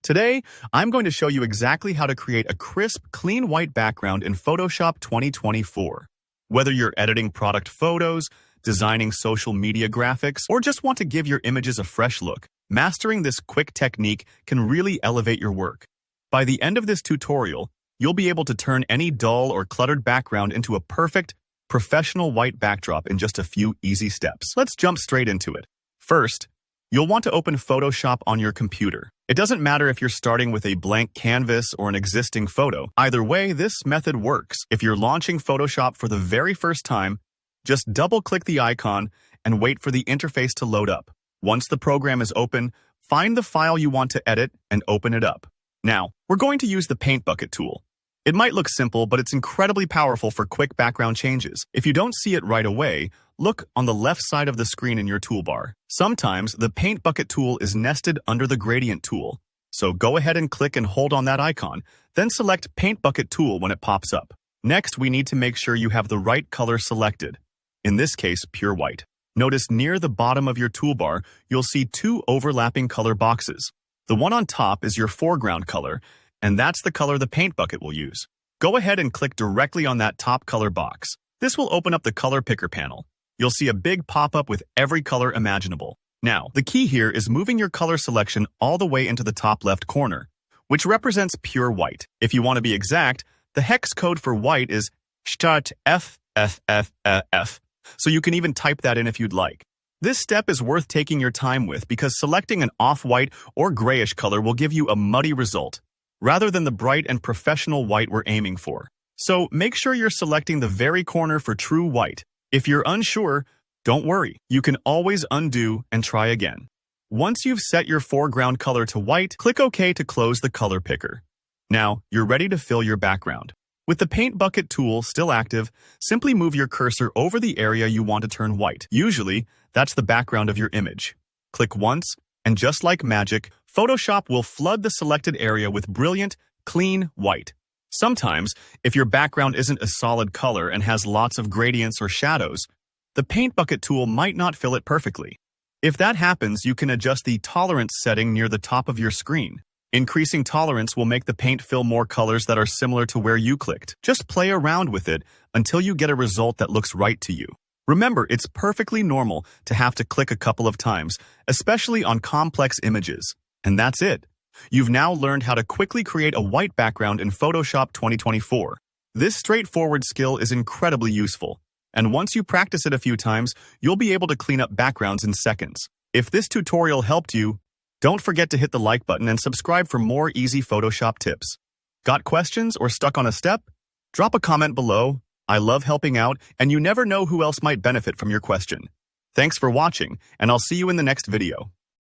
Today, I'm going to show you exactly how to create a crisp, clean white background in Photoshop 2024. Whether you're editing product photos, designing social media graphics, or just want to give your images a fresh look, mastering this quick technique can really elevate your work. By the end of this tutorial, you'll be able to turn any dull or cluttered background into a perfect, professional white backdrop in just a few easy steps. Let's jump straight into it. First, you'll want to open Photoshop on your computer. It doesn't matter if you're starting with a blank canvas or an existing photo. Either way, this method works. If you're launching Photoshop for the very first time, just double-click the icon and wait for the interface to load up. Once the program is open, find the file you want to edit and open it up. Now, we're going to use the Paint Bucket tool. It might look simple, but it's incredibly powerful for quick background changes. If you don't see it right away, look on the left side of the screen in your toolbar. Sometimes the Paint Bucket tool is nested under the Gradient tool. So go ahead and click and hold on that icon, then select Paint Bucket tool when it pops up. Next, we need to make sure you have the right color selected. In this case, pure white. Notice near the bottom of your toolbar, you'll see two overlapping color boxes. The one on top is your foreground color, and that's the color the Paint Bucket will use. Go ahead and click directly on that top color box. This will open up the color picker panel. You'll see a big pop-up with every color imaginable. Now, the key here is moving your color selection all the way into the top left corner, which represents pure white. If you want to be exact, the hex code for white is START-FFFF, so you can even type that in if you'd like. This step is worth taking your time with because selecting an off-white or grayish color will give you a muddy result, rather than the bright and professional white we're aiming for. So make sure you're selecting the very corner for true white. If you're unsure, don't worry. You can always undo and try again. Once you've set your foreground color to white, click OK to close the color picker. Now, you're ready to fill your background. With the Paint Bucket tool still active, simply move your cursor over the area you want to turn white. Usually, that's the background of your image. Click once, and just like magic, Photoshop will flood the selected area with brilliant, clean white. Sometimes, if your background isn't a solid color and has lots of gradients or shadows, the Paint Bucket tool might not fill it perfectly. If that happens, you can adjust the tolerance setting near the top of your screen. Increasing tolerance will make the paint fill more colors that are similar to where you clicked. Just play around with it until you get a result that looks right to you. Remember, it's perfectly normal to have to click a couple of times, especially on complex images. And that's it. You've now learned how to quickly create a white background in Photoshop 2024. This straightforward skill is incredibly useful, and once you practice it a few times, you'll be able to clean up backgrounds in seconds. If this tutorial helped you, don't forget to hit the like button and subscribe for more easy Photoshop tips. Got questions or stuck on a step? Drop a comment below. I love helping out, and you never know who else might benefit from your question. Thanks for watching, and I'll see you in the next video.